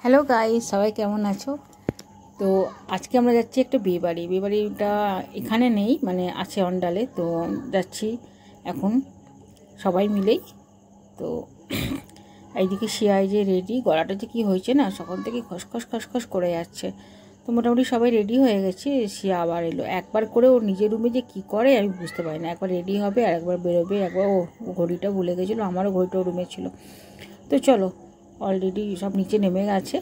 Hello guys, সবাই কেমন আছো? তো আজকে আমরা যাচ্ছি একটা বিয়েবাড়ি। বিয়েবাড়িটা এখানে নেই, মানে আছে অন্ডালে। তো যাচ্ছি এখন সবাই মিলেই। তো এইদিকে শিয়ায় যে রেডি, গলাটা যে কী হয়েছে না, সকাল থেকে খসখস খসখস করে যাচ্ছে। তো মোটামুটি সবাই রেডি হয়ে গেছে। শিয়া আবার এলো, একবার করে ওর নিজের রুমে যে কী করে আমি বুঝতে পারি না। একবার রেডি হবে আর একবার বেরোবে, একবার ও ঘড়িটা ভুলে গেছিলো, আমারও ঘড়িটা রুমে ছিল। তো চলো, অলরেডি সব নিচে নেমে গেছে।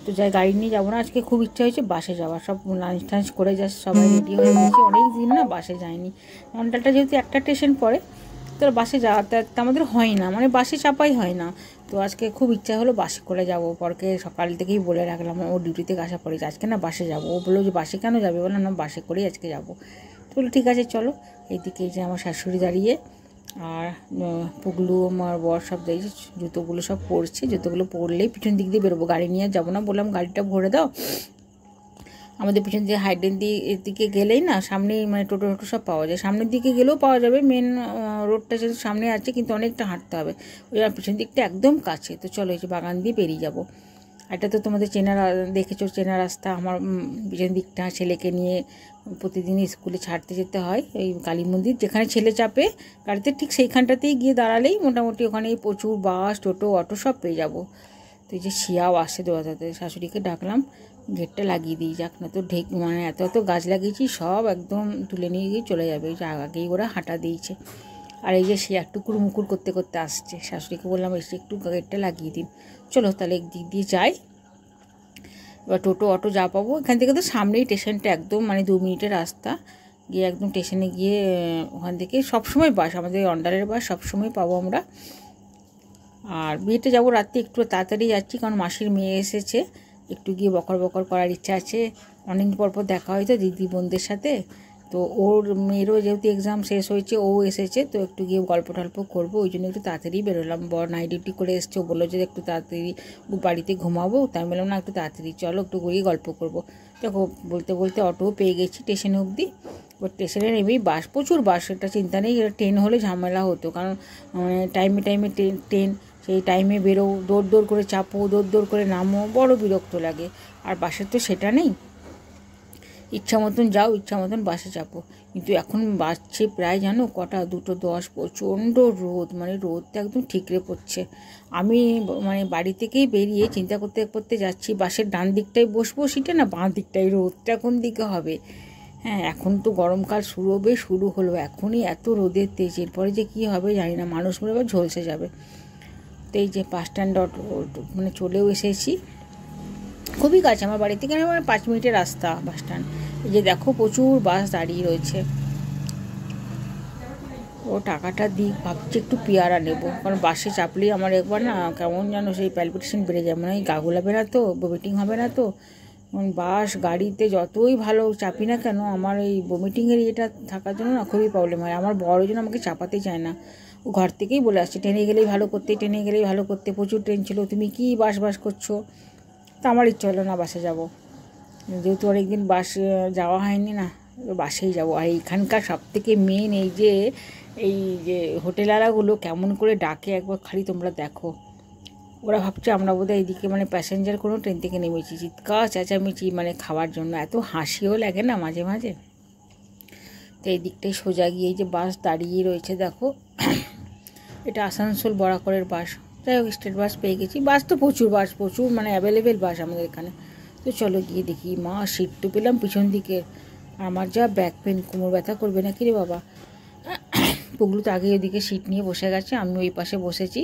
তো যাই, গাড়ি নিয়ে যাবো না আজকে, খুব ইচ্ছা হয়েছে বাসে যাওয়ার। সব লাঞ্চ টাঞ্চ করে যাচ্ছে, সবাই রেডি হয়ে গেছে। অনেক দিন না বাসে যায়নি, ঘন্টাটা যেহেতু একটা স্টেশন পড়ে, তো বাসে যাতায়াত আমাদের হয় না, মানে বাসে চাপাই হয় না। তো আজকে খুব ইচ্ছা হলো বাসে করে যাবো। পরকে সকাল থেকেই বলে রাখলাম, ও ডিউটি থেকে আসা পড়েছে, আজকে না বাসে যাবো। ও বললো যে বাসে কেন যাবে, বললাম না বাসে করেই আজকে যাবো। তো বললো ঠিক আছে চলো। এইদিকে এই যে আমার শাশুড়ি দাঁড়িয়ে, আর পুগলু আমার বর সব দেখছে, জুতোগুলো সব পরছে। জুতোগুলো পরলেই পিছন দিক দিয়ে বেরোবো, গাড়ি নিয়ে যাবো না। বললাম গাড়িটা ভরে দাও, আমাদের পিছন দিয়ে হাইডেন দিয়ে এদিকে গেলেই না সামনেই মানে টোটো টোটো সব পাওয়া যায়। সামনের দিকে গেলেও পাওয়া যাবে, মেন রোডটা যেহেতু সামনে আছে, কিন্তু অনেকটা হাঁটতে হবে। ওই পিছন দিকটা একদম কাছে। তো চলো, এই যে বাগান দিয়ে বেরিয়ে যাবো। এটা তো তোমাদের চেনা, দেখেছো চেনা রাস্তা। আমার পিছন দিকটা ছেলেকে নিয়ে প্রতিদিন স্কুলে ছাড়তে যেতে হয়, ওই কালী মন্দির যেখানে ছেলে চাপে গাড়িতে, ঠিক সেইখানটাতেই গিয়ে দাঁড়ালেই মোটামুটি ওখানেই প্রচুর বাস, টোটো, অটো সব পেয়ে যাবো। তো এই যে শিয়াও আসছে দৌড়াতে, শাশুড়িকে ডাকলাম গেটটা লাগিয়ে দিই, যাক না তো মানে এত এত গাছ লাগিয়েছি, সব একদম তুলে নিয়ে গিয়ে চলে যাবে। এই যে আগেই ওরা হাঁটা দিয়েছে। আর এই যে সে একটু কুড়মুকুর করতে করতে আসছে, শাশুড়িকে বললাম এসে একটু গেটটা লাগিয়ে দিন। চলো তাহলে একদিক দিয়ে যাই। এবার টোটো অটো যা পাবো, এখান থেকে তো সামনেই স্টেশনটা, একদম মানে 2 মিনিটের রাস্তা। গিয়ে একদম স্টেশনে গিয়ে ওখান থেকে সবসময় বাস, আমাদের অন্ডালের বাস সবসময় পাবো আমরা। আর বিয়েতে যাবো রাত্রে, একটু তাড়াতাড়ি যাচ্ছি কারণ মাসির মেয়ে এসেছে, একটু গিয়ে বকর বকর করার ইচ্ছা আছে। অনেকদিন পর পর দেখা হয়তো দিদি বোনদের সাথে। তো ওর মেয়েরও যেহেতু এক্সাম শেষ হয়েছে, ও এসেছে, তো একটু গিয়ে গল্প টল্প করবো, ওই জন্য একটু তাড়াতাড়ি বেরোলাম। বর নাইট ডিউটি করে এসছে, ও বললো যে একটু তাড়াতাড়ি বাড়িতে ঘুমাবো, তাই বললাম না একটু তাড়াতাড়ি চলো, একটু গিয়ে গল্প করবো। দেখো বলতে বলতে অটোও পেয়ে গেছি স্টেশনে অবধি। ওর স্টেশনে নেমেই বাস, প্রচুর বাস, এটা চিন্তা নেই। ট্রেন হলে ঝামেলা হতো, কারণ টাইমে টাইমে ট্রেন, সেই টাইমে বেরো, দৌড় দৌড় করে চাপো, দৌড় দৌড় করে নামো, বড় বিরক্ত লাগে। আর বাসের তো সেটা নেই, ইচ্ছা মতন যাও, ইচ্ছা মতন বাসে চাপো। কিন্তু এখন বাজছে প্রায় জানো কটা, 2:10, প্রচণ্ড রোদ, মানে রোদটা একদম ঠিকরে পড়ছে। আমি মানে বাড়ি থেকেই বেরিয়ে চিন্তা করতে করতে যাচ্ছি, বাসের ডান দিকটায় বসবো সিটে না বাঁ দিকটায়, রোদটা কোন দিকে হবে। হ্যাঁ, এখন তো গরমকাল শুরু হলো, এখনই এত রোদের তেজ, এরপরে যে কী হবে জানি না, মানুষ মনে আবার ঝলসে যাবে। তো এই যে বাস স্ট্যান্ড মানে চলেও এসেছি, খুবই কাছে আমার বাড়ি থেকে, আমার 5 মিনিটের রাস্তা বাস স্ট্যান্ড। এই যে দেখো প্রচুর বাস দাঁড়িয়ে রয়েছে। ও টাকাটা দিই, ভাবছি একটু পেয়ারা নেবো, কারণ বাসে চাপলেই আমার একবার না কেমন যেন সেই প্যালপিটেশন বেড়ে যায়, মানে গা গোলাবে না তো, বমিটিং হবে না তো। বাস গাড়িতে যতই ভালো চাপি না কেন, আমার এই বমিটিংয়ের ইয়েটা থাকার জন্য না খুবই প্রবলেম হয়। আমার বড় জন্য আমাকে চাপাতে চায় না, ও ঘর থেকেই বলে আসছে ট্রেনে গেলেই ভালো করতে, ট্রেনে গেলেই ভালো করতে, প্রচুর ট্রেন ছিল, তুমি কি বাস বাস করছো। তা আমার ইচ্ছা হলো না বাসে যাব, যেহেতু অনেকদিন বাসে যাওয়া হয়নি না, বাসেই যাব। আর এইখানকার সবথেকে মেন এই যে হোটেলওয়ালাগুলো কেমন করে ডাকে একবার খালি তোমরা দেখো। ওরা ভাবছে আমরা বোধহয় এইদিকে মানে প্যাসেঞ্জার কোনো ট্রেন থেকে নেমেছি, চিৎকার চেঁচামেচি মানে খাওয়ার জন্য, এত হাসিও লাগে না মাঝে মাঝে। তো এই দিকটাই সোজা গিয়ে এই যে বাস দাঁড়িয়ে রয়েছে দেখো, এটা আসানসোল বরাকরের বাস। যাই হোক, স্টেট বাস পেয়ে গেছি। বাস তো প্রচুর মানে অ্যাভেলেবেল বাস আমাদের এখানে। তো চলো গিয়ে দেখি, মা সিট তো পেলাম পিছন দিকে, আমার যা ব্যাক পেন, কোমর ব্যথা করবে না কি রে বাবা। পুগলু তো আগে ওইদিকে সিট নিয়ে বসে গেছে, আমি ওই পাশে বসেছি।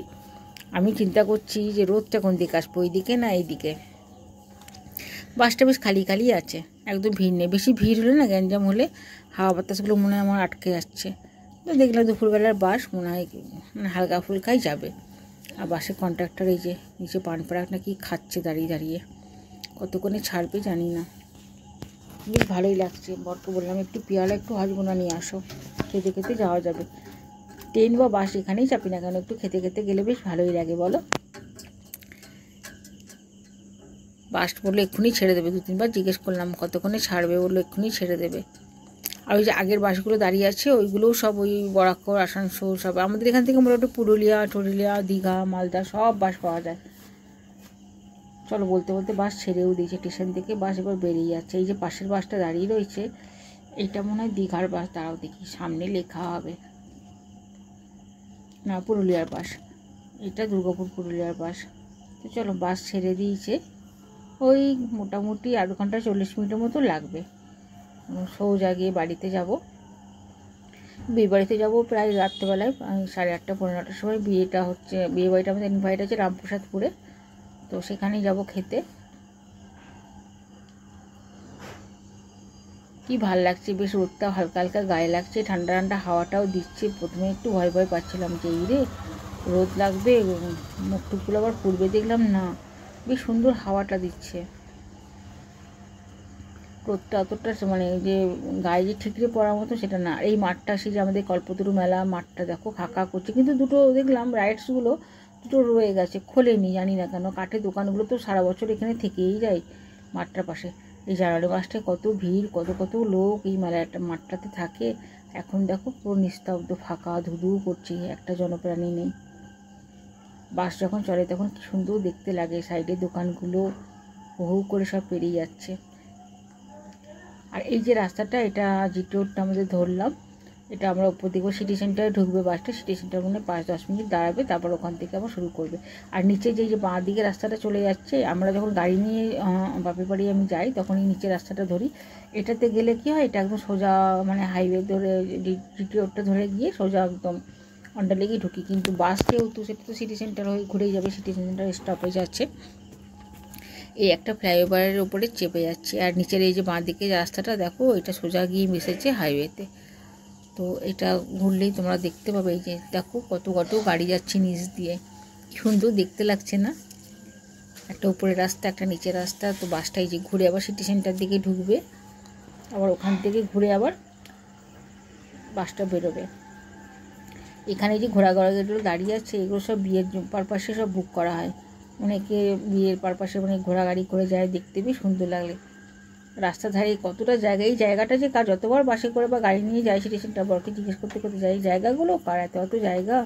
আমি চিন্তা করছি যে রোদটা কোন দিকে আসবো, ওই দিকে না এইদিকে। বাসটা বেশ খালি খালি আছে, একদম ভিড় নেই। বেশি ভিড় হলে না, গ্যাঞ্জাম হলে হাওয়া বাতাসগুলো মনে হয় আমার আটকে যাচ্ছে। তো দেখলাম দুপুরবেলার বাস, মনে হয় মানে হালকা ফুলকাই যাবে। আর বাসের কন্ট্রাক্টর এই যে নিচে পান পরাগ নাকি খাচ্ছে দাঁড়িয়ে দাঁড়িয়ে, কতক্ষণে ছাড়বে জানি না। বেশ ভালোই লাগছে। বরকে বললাম একটু পেয়ারা একটু হাজবোনা নিয়ে আসো, খেতে খেতে যাওয়া যাবে। ট্রেন বা বাস এখানেই চাপি না কেন, একটু খেতে খেতে গেলে বেশ ভালোই লাগে বলো। বাস বললো এক্ষুনি ছেড়ে দেবে, 2-3বার জিজ্ঞেস করলাম কতক্ষণে ছাড়বে, বললো এক্ষুনি ছেড়ে দেবে। আর ওই যে আগের বাসগুলো দাঁড়িয়ে আছে, ওইগুলোও সব ওই বরাকর, আসানসোল সব। আমাদের এখান থেকে মোটামুটি পুরুলিয়া টরুলিয়া, দীঘা, মালদা সব বাস পাওয়া যায়। চলো বলতে বলতে বাস ছেড়েও দিয়েছে, স্টেশন থেকে বাস এবার বেরিয়ে যাচ্ছে। এই যে পাশের বাসটা দাঁড়িয়ে রয়েছে, এটা মনে হয় দীঘার বাস। তারাও দেখি সামনে লেখা হবে, না পুরুলিয়ার বাস, এটা দুর্গাপুর পুরুলিয়ার বাস। তো চলো বাস ছেড়ে দিয়েছে, ওই মোটামুটি আধ ঘন্টা 40 মিনিটের মতো লাগবে। সোজা গিয়ে বাড়িতে যাব, বিয়ে বাড়িতে যাবো প্রায় রাত্রেবেলায় 8:30 পৌনে 9টার সময়। বিয়েটা হচ্ছে, বিয়ে বাড়িটা আমাদের ইনভাইট আছে রামপ্রসাদপুরে, তো সেখানেই যাব খেতে। কি ভাল লাগছে, বেশ রোদটা হালকা হালকা গায়ে লাগছে, ঠান্ডা ঠান্ডা হাওয়াটাও দিচ্ছে। প্রথমে একটু ভয় ভয় পাচ্ছিলাম যে এই রে রোদ লাগবে, মুখ টুকগুলো আবার পুড়বে, দেখলাম না, বেশ সুন্দর হাওয়াটা দিচ্ছে। রোদটা অতটা মানে যে গায়ে যে ঠিকরে পড়ার মতো সেটা না। এই মাঠটা, সেই যে আমাদের কল্পতরু মেলা মাঠটা দেখো খাকা করছে, কিন্তু দুটো দেখলাম রাইডসগুলো দুটো রয়ে গেছে, খোলেনি, জানি না কেন। কাঠের দোকানগুলো তো সারা বছর এখানে থেকেই যায় মাঠটার পাশে। এই জানুয়ারি মাসটায় কত ভিড়, কত কত লোক এই মেলাটা মাঠটাতে থাকে। এখন দেখো পুরো নিস্তব্ধ, ফাঁকা, ধুধু করছে, একটা জনপ্রাণী নেই। বাস যখন চলে তখন কি সুন্দর দেখতে লাগে, সাইডের দোকানগুলো হু করে সব পেরিয়ে যাচ্ছে। আর এই যে রাস্তাটা, এটা জিটি রোডটা আমাদের ধরলাম, এটা আমরা উপর দিকে সিটি সেন্টারে ঢুকবে বাসটা, সিটি সেন্টার মনে 5-10 মিনিট দাঁড়াবে, তারপর ওখান থেকে আবার শুরু করবে। আর নিচে যে বাঁ দিকে রাস্তাটা চলে যাচ্ছে, আমরা যখন গাড়ি নিয়ে বাপের বাড়ি আমি যাই তখন এই নিচে রাস্তাটা ধরি। এটাতে গেলে কি হয়, এটা একদম সোজা মানে হাইওয়ে ধরে জিটি রোডটা ধরে গিয়ে সোজা একদম অন্ডালে গিয়ে ঢুকি। কিন্তু বাস যেহেতু সেটা তো সিটি সেন্টার হয়ে ঘুরেই যাবে, সিটি সেন্টার স্টপেজ আছে, এই একটা ফ্লাইওভারের ওপরে চেপে যাচ্ছি। আর নিচের এই যে বাঁ দিকে রাস্তাটা দেখো, এটা সোজা গিয়ে মিশেছে হাইওয়েতে। তো এটা ঘুরলেই তোমরা দেখতে পাবে, এই যে দেখো কত কত গাড়ি যাচ্ছে নিচ দিয়ে, সুন্দর দেখতে লাগছে না? একটা উপরের রাস্তা, একটা নিচের রাস্তা। তো বাসটা এই যে ঘুরে আবার সিটি সেন্টার দিকে ঢুকবে, আবার ওখান থেকে ঘুরে আবার বাসটা বেরোবে। এখানে যে ঘোরাঘোরাগুলো দাঁড়িয়ে আছে, এগুলো সব বিয়ের পারপাসে সব বুক করা হয়। অনেকে বিয়ের পারপাসে মানে ঘোড়া গাড়ি করে যায়, দেখতে বেশ সুন্দর লাগে। রাস্তার ধারে কতটা জায়গা, এই জায়গাটা যে কার, যতবার বাসে করে বা গাড়ি নিয়ে যায় সিটি সেন্টার, বরকে জিজ্ঞেস করতে করতে যাই জায়গাগুলো কার, এত জায়গা,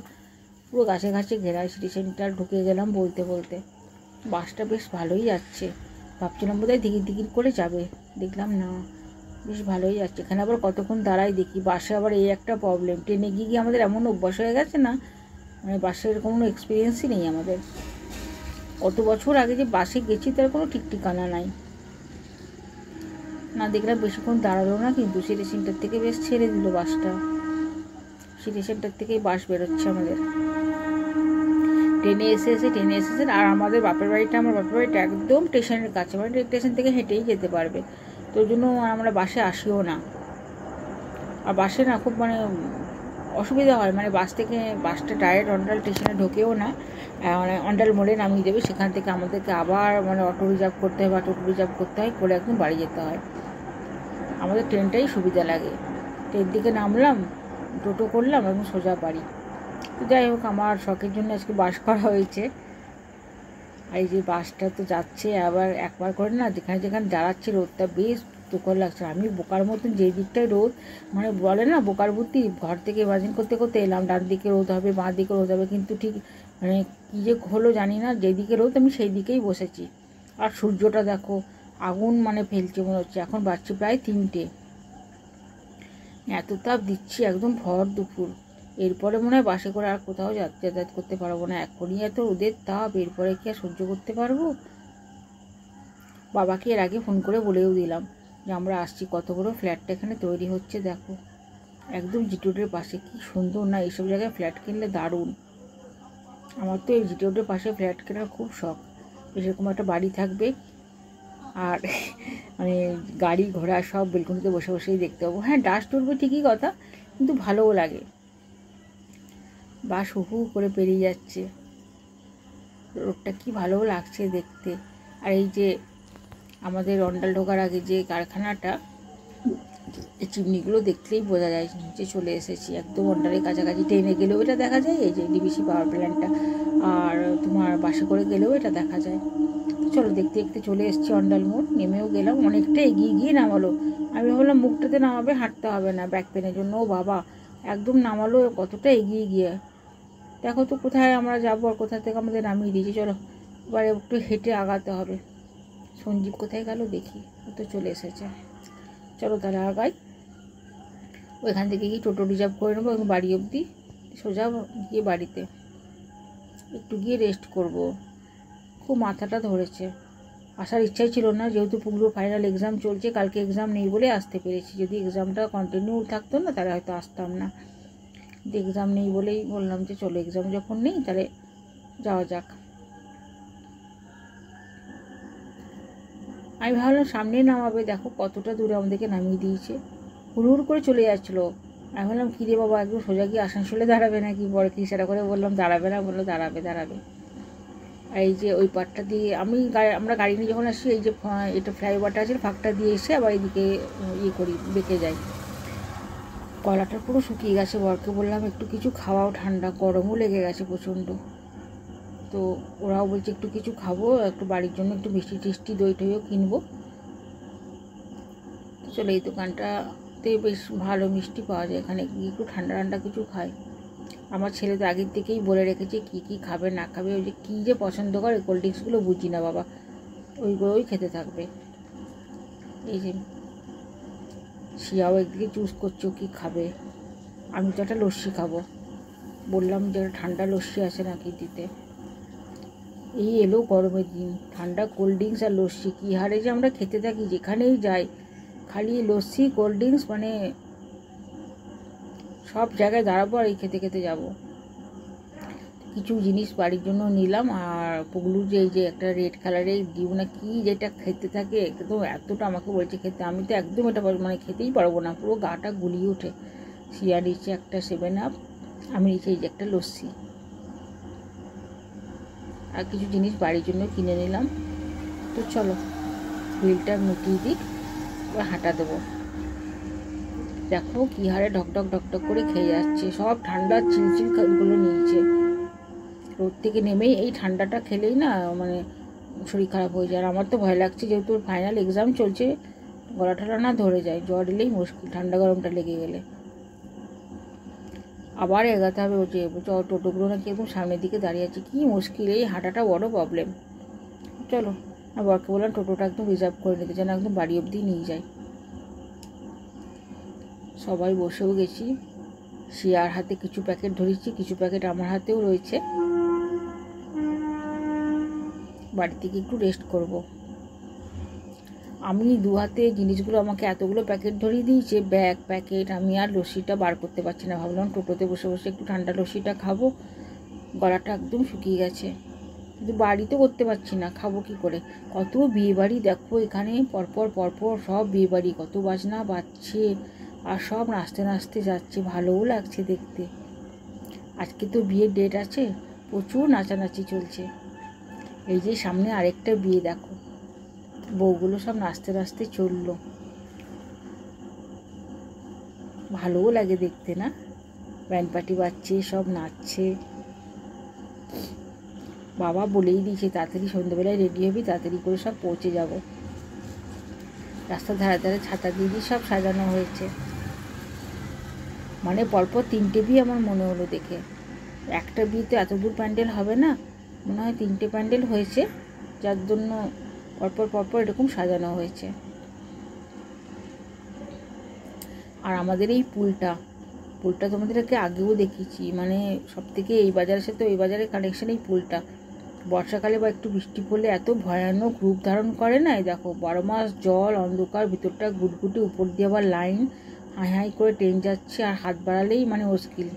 পুরো গাছে ঘাসে ঘেরা। সিটি সেন্টার ঢুকে গেলাম বলতে বলতে। বাসটা বেশ ভালোই যাচ্ছে, ভাবছিলাম বোধহয় দিকির দিকির করে যাবে, দেখলাম না, বেশ ভালোই যাচ্ছে। এখানে আবার কতক্ষণ দাঁড়াই দেখি। বাসে আবার এই একটা প্রবলেম, ট্রেনে গিয়ে গিয়ে আমাদের এমন অভ্যাস হয়ে গেছে না, মানে বাসের কোনো এক্সপিরিয়েন্সই নেই আমাদের। কত বছর আগে যে বাসে গেছি তার কোনো ঠিক ঠিকানা নাই। না দেখলাম বেশিক্ষণ দাঁড়ালো না, কিন্তু সিটি সেন্টার থেকে বেশ ছেড়ে দিল বাসটা। সিটি সেন্টার থেকেই বাস বেরোচ্ছে আমাদের। ট্রেনে এসেছে। আর আমাদের বাপের বাড়িটা, আমার বাপের বাড়িটা একদম স্টেশনের কাছে, মানে স্টেশন থেকে হেঁটেই যেতে পারবে। তো ওই জন্য আমরা বাসে আসিও না। আর বাসে না খুব মানে অসুবিধা হয়, মানে বাসটা ডাইরেক্ট অন্ডাল স্টেশনে ঢোকেও না, মানে অন্ডাল মোড়ে নামিয়ে দেবে, সেখান থেকে আমাদেরকে আবার মানে অটো রিজার্ভ করতে হয় বা টোটো রিজার্ভ করতে হয়, করে একদম বাড়ি যেতে হয়। আমাদের ট্রেনটাই সুবিধা লাগে, ট্রেন থেকে নামলাম, টোটো করলাম, এবং সোজা বাড়ি। তো যাই হোক, আমার শখের জন্য আজকে বাস করা হয়েছে। আর এই যে বাসটা তো যাচ্ছে, আবার একবার করে না যেখানে যেখানে দাঁড়াচ্ছে, রোদটা বেশ তুকর লাগছে। আমি বোকার মতন যেই দিকটায় রোদ, মানে বলে না বোকার বুদ্ধি, ঘর থেকে ইমাজিন করতে করতে এলাম ডান দিকে রোদ হবে, বাঁ দিকে রোদ হবে, কিন্তু ঠিক মানে কী যে হলো জানি না, যেদিকে রোদ আমি সেই দিকেই বসেছি। আর সূর্যটা দেখো আগুন মানে ফেলছে মনে হচ্ছে। এখন বাজছে প্রায় 3টে, এত তাপ দিচ্ছি, একদম ভর দুপুর। এরপরে মনে হয় বাসে করে আর কোথাও যাতায়াত করতে পারবো না, এখনই এত রোদের তাপ, এরপরে কি আর সহ্য করতে পারবো? বাবাকে এর আগে ফোন করে বলেও দিলাম যে আমরা আসছি, কত বড় ফ্ল্যাটটা এখানে তৈরি হচ্ছে দেখো, একদম জিটি রোডের পাশে। কি সুন্দর না, এইসব জায়গায় ফ্ল্যাট কিনলে দারুণ। আমার তো এই জিটি রোডের পাশে ফ্ল্যাট কেনার খুব শখ, এরকম একটা বাড়ি থাকবে, আর মানে গাড়ি ঘোড়া সব বেলকনিতে বসে বসেই দেখতে পাবো। হ্যাঁ, ডাস্ট উঠবে ঠিকই কথা, কিন্তু ভালোও লাগে। বাস হু করে পেরিয়ে যাচ্ছে, রোডটা কি ভালো লাগছে দেখতে। আর এই যে আমাদের অন্ডাল ঢোকার আগে যে কারখানাটা, এই চিমনিগুলো দেখলেই বোঝা যায় নিচে চলে এসেছি, একদম অন্ডালের কাছাকাছি। ট্রেনে গেলেও এটা দেখা যায়, এই যে ডিবিসি পাওয়ার প্ল্যান্টটা, আর তোমার বাসে করে গেলেও এটা দেখা যায়। চলো দেখতে দেখতে চলে এসেছি অন্ডাল মোড়, নেমেও গেলাম, অনেকটা এগিয়ে গিয়ে নামালো। আমি ভাবলাম মুখটাতে নামাবে, হাঁটতে হবে না ব্যাক পেনের জন্য, ও বাবা একদম নামালো কতটা এগিয়ে গিয়ে। দেখো তো কোথায় আমরা যাবো আর কোথা থেকে আমাদের নামিয়ে দিয়েছি। চলো এবার একটু হেঁটে আগাতে হবে। সঞ্জীব কোথায় গেল দেখি, ও তো চলে এসেছে। চলো তাহলে আগাই। ওইখান থেকে গিয়ে টোটো রিজার্ভ করে নেবো এবং বাড়ি অবধি সোজা গিয়ে বাড়িতে একটু গিয়ে রেস্ট করব। খুব মাথাটা ধরেছে, আসার ইচ্ছাই ছিল না, যেহেতু পুগলুর ফাইনাল এক্সাম চলছে। কালকে এক্সাম নেই বলে আসতে পেরেছি, যদি এক্সামটা কন্টিনিউ থাকতো না তাহলে হয়তো আসতাম না। কিন্তু এক্সাম নেই বলেই বললাম যে চলো, এক্সাম যখন নেই তাহলে যাওয়া যাক। আমি ভাবলাম সামনেই নামাবে, দেখো কতটা দূরে আমাদেরকে নামিয়ে দিয়েছে। হুড় করে চলে যাচ্ছিলো। আমি বললাম কী রে বাবা, একদম সোজা কি আসানসোলে দাঁড়াবে নাকি? বড় কি সেটা করে বললাম দাঁড়াবে না, বললো দাঁড়াবে দাঁড়াবে। আর এই যে ওই পাটটা দিয়ে আমরা গাড়ি নিয়ে যখন আসি, এই যে এটা ফ্লাইওভারটা আছে, ফাঁকটা দিয়ে এসে আবার এদিকে ইয়ে করি, বেঁকে যাই। গলাটা পুরো শুকিয়ে গেছে। বরকে বললাম একটু কিছু খাওয়াও, ঠান্ডা গরমও লেগে গেছে প্রচণ্ড। তো ওরাও বলছে একটু কিছু খাবো, একটু বাড়ির জন্য একটু মিষ্টি টিষ্টি দই টইও কিনবো। তো চলো, এই দোকানটাতে বেশ ভালো মিষ্টি পাওয়া যায়, এখানে গিয়ে একটু ঠান্ডা ঠান্ডা কিছু খাই। আমার ছেলে তো আগের থেকেই বলে রেখেছে কী কী খাবে না খাবে। ওই যে কী যে পছন্দ করে, কোল্ড ড্রিঙ্কসগুলো বুঝি না বাবা, ওইগুলোই খেতে থাকবে। এই যে শিয়াও একদিকে চুজ করছো কী খাবে। আমি তো একটা লস্যি খাবো, বললাম যে ঠান্ডা লস্যি আছে নাকি দিতে। এই এলো গরমের দিন, ঠান্ডা কোল্ড ড্রিঙ্কস আর লস্যি কী হারে যে আমরা খেতে থাকি, যেখানেই যাই খালি লস্যি কোল্ড ড্রিঙ্কস, মানে সব জায়গায় দাঁড়াবো আর এই খেতে খেতে যাবো। কিছু জিনিস বাড়ির জন্য নিলাম। আর পুগলুর যে এই যে একটা রেড কালারের ডিউ না কি যেটা খেতে থাকে, একদম এতটা আমাকে বলছে খেতে, আমি তো একদম এটা মানে খেতেই পারবো না, পুরো গাটা গুলিয়ে ওঠে। শিয়া নিচে একটা 7 আপ, আমি নিচে এই যে একটা লস্যি। আর কিছু জিনিস বাড়ির জন্য কিনে নিলাম। তো চলো বিলটা মিটিয়ে দিই, এবার হাঁটা দেবো। দেখো কী হারে ঢকঢক ঢকঢক করে খেয়ে যাচ্ছে, সব ঠান্ডা চিলচিলগুলো নিয়েছে। রোদ থেকে নেমেই এই ঠান্ডাটা খেলেই না মানে শরীর খারাপ হয়ে যায়। আর আমার তো ভয় লাগছে, যেহেতু ফাইনাল এক্সাম চলছে, গলা ঠলা না ধরে যায়, জ্বর এলেই মুশকিল, ঠান্ডা গরমটা লেগে গেলে। আবার এগাতে হবে, ও যে টোটোগুলো নাকি একদম সামনের দিকে দাঁড়িয়ে আছে, কী মুশকিল, এই হাঁটাটা বড় প্রবলেম। চলো, আর বরকে বললাম টোটোটা একদম রিজার্ভ করে নিতে, যেন একদম বাড়ি অবধি নিয়ে যায়। সবাই বসেও গেছি, শিয়ার হাতে কিছু প্যাকেট ধরেছি, কিছু প্যাকেট আমার হাতেও রয়েছে। বাড়ি থেকে একটু রেস্ট করব। আমি দু হাতে জিনিসগুলো, আমাকে এতগুলো প্যাকেট ধরিয়ে দিয়েছে, ব্যাগ প্যাকেট, আমি আর লস্যিটা বার করতে পারছি না। ভাবলাম টোটোতে বসে বসে একটু ঠান্ডা লস্যিটা খাবো, গলাটা একদম শুকিয়ে গেছে। কিন্তু বাড়িতে করতে পারছি না, খাবো কী করে। কত বিয়েবাড়ি দেখো এখানে, পরপর পরপর সব বিয়েবাড়ি, কত বাজনা বাজছে আর সব নাচতে নাচতে যাচ্ছে, ভালোও লাগছে দেখতে। আজকে তো বিয়ের ডেট আছে, প্রচুর নাচানাচি চলছে। এই যে সামনে আরেকটা বিয়ে, দেখো বউগুলো সব নাচতে নাচতে চললো, ভালোও লাগে দেখতে না, ব্যান্ড পার্টি বাজছে, সব নাচছে। বাবা বলেই দিয়েছে তাড়াতাড়ি সন্ধ্যেবেলায় রেডি হবি, তাড়াতাড়ি করে সব পৌঁছে যাব। রাস্তার ধারে ধারে ছাতা দিয়ে দিয়ে সব সাজানো হয়েছে, মানে পরপর 3টে বিয়ে আমার মনে হলো দেখে। একটা বিয়েতে এত দূর প্যান্ডেল হবে না, মনে হয় 3টে প্যান্ডেল হয়েছে, যার জন্য পরপর পরপর এরকম সাজানো হয়েছে। আর আমাদের এই পুলটা তোমাদেরকে আগেও দেখিয়েছি, মানে সব থেকে এই বাজারের সাথে ওই বাজারের কানেকশন এই পুলটা। বর্ষাকালে বা একটু বৃষ্টি পড়লে এত ভয়ানক রূপ ধারণ করে না, এই দেখো 12 মাস জল, অন্ধকার, ভিতরটা গুটগুটি, উপর দিয়ে আবার লাইন, হাই হাই করে ট্রেন যাচ্ছে। আর হাত বাড়ালেই মানে মুশকিল,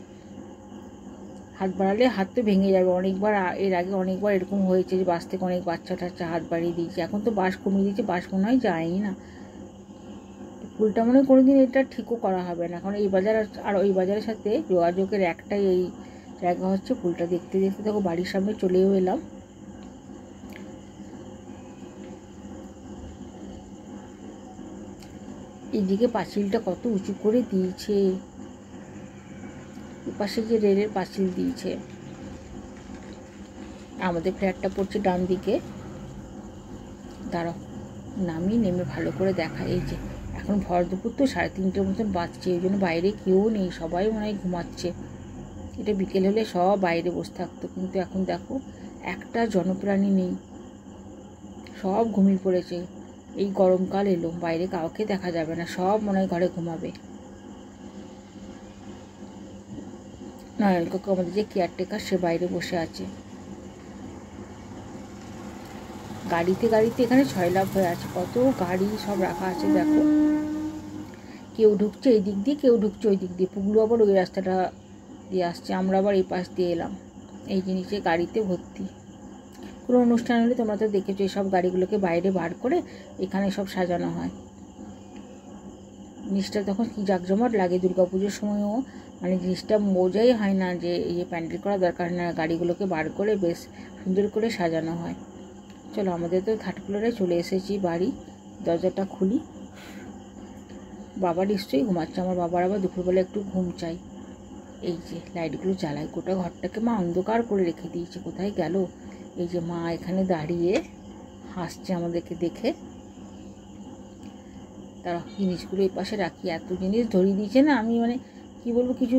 হাত বাড়ালে হাত তো ভেঙে যাবে। অনেকবার এর আগে অনেকবার এরকম হয়েছে যে বাস থেকে অনেক বাচ্চা টাচ্চা হাত বাড়িয়ে দিয়েছে। এখন তো বাস কমিয়ে দিয়েছে, বাস মনে হয় যায়ই না। পুলটা মনে হয় কোনোদিন এটা ঠিকও করা হবে না, কারণ এই বাজার আর ওই বাজারের সাথে যোগাযোগের একটাই এই জায়গা হচ্ছে পুলটা। দেখতে দেখতে দেখো বাড়ির সামনে চলেও এলাম। এদিকে পাঁচিলটা কত উঁচু করে দিয়েছে, এপাশে যে রেলের পাঁচিল দিয়েছে। আমাদের ফ্ল্যাটটা পড়ছে ডান দিকে। দাঁড়াও নেমে ভালো করে দেখা। এই যে এখন ভর দুপুর তো 3:30 মতন বাজছে, ওই জন্য বাইরে কেউ নেই, সবাই মনে হয় ঘুমাচ্ছে। এটা বিকেল হলে সব বাইরে বসে থাকতো, কিন্তু এখন দেখো একটা জনপ্রাণী নেই, সব ঘুমিয়ে পড়েছে। এই গরমকাল এলো, বাইরে কাউকে দেখা যাবে না, সব মনে হয় ঘরে ঘুমাবে। নয়ন কাকু আমাদের যে কেয়ারটেকার, সে বাইরে বসে আছে। গাড়িতে গাড়িতে এখানে ছয়লাভ হয়ে আছে, কত গাড়ি সব রাখা আছে দেখো। কেউ ঢুকছে এই দিক দিয়ে, কেউ ঢুকছে ওই দিক দিয়ে। পুগলু আবার ওই রাস্তাটা দিয়ে আসছে, আমরা আবার এই পাশ দিয়ে এলাম। এই জিনিসে গাড়িতে ভর্তি। কোনো অনুষ্ঠান হলে তোমরা তো দেখেছো, এইসব গাড়িগুলোকে বাইরে বার করে এখানে সব সাজানো হয়। জিনিসটা তখন কি জাঁকজমট লাগে, দুর্গাপুজোর সময়ও মানে জিনিসটা বোঝাই হয় না যে এই প্যান্ডেল করা দরকার না, গাড়িগুলোকে বার করে বেশ সুন্দর করে সাজানো হয়। চলো, আমাদের তো থার্ড ফ্লোরে চলে এসেছি বাড়ি। দরজাটা খুলি। বাবা নিশ্চয়ই ঘুমাচ্ছে, আমার বাবার আবার দুপুরবেলা একটু ঘুম চাই। এই যে লাইটগুলো জ্বালাই, গোটা ঘরটাকে মা অন্ধকার করে রেখে দিয়েছে, কোথায় গেল। এই যে মা এখানে দাঁড়িয়ে হাসছে আমাদেরকে দেখে। তারা জিনিসগুলো এই পাশে রাখি, এত জিনিস ধরিয়ে দিয়েছে না, আমি মানে কি বলবো, কিছু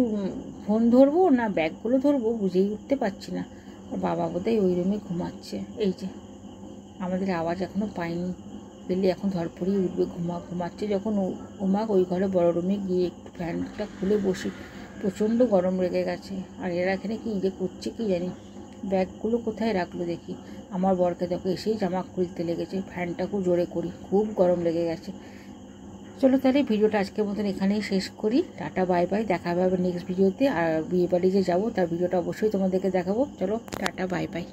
ফোন ধরবো না ব্যাগগুলো ধরবো বুঝেই উঠতে পারছি না। বাবা বোধহয় ওই রুমে ঘুমাচ্ছে। এই যে আমাদের আওয়াজ এখনও পাইনি, পেলে এখন ধরপড়িয়ে উঠবে। ঘুমাচ্ছে যখন ঘুমাক, ওই ঘরে বড় রুমে গিয়ে একটু ফ্যানটা খুলে বসি, প্রচণ্ড গরম লেগে গেছে। আর এরা এখানে কি যে করছে কি জানি। ব্যাগগুলো কোথায় রাখলো দেখি। আমার বরকে দেখো এসেই জামা খুলতে লেগেছে, ফ্যানটা খুব জোরে করি, খুব গরম লেগে গেছে। চলো তাহলে ভিডিওটা আজকের মতন এখানেই শেষ করি। টাটা বাই বাই, দেখা হবে নেক্সট ভিডিওতে। আর বিয়ে বাড়ি যে যাবো তার ভিডিওটা অবশ্যই তোমাদেরকে দেখাবো। চলো টাটা বাই বাই।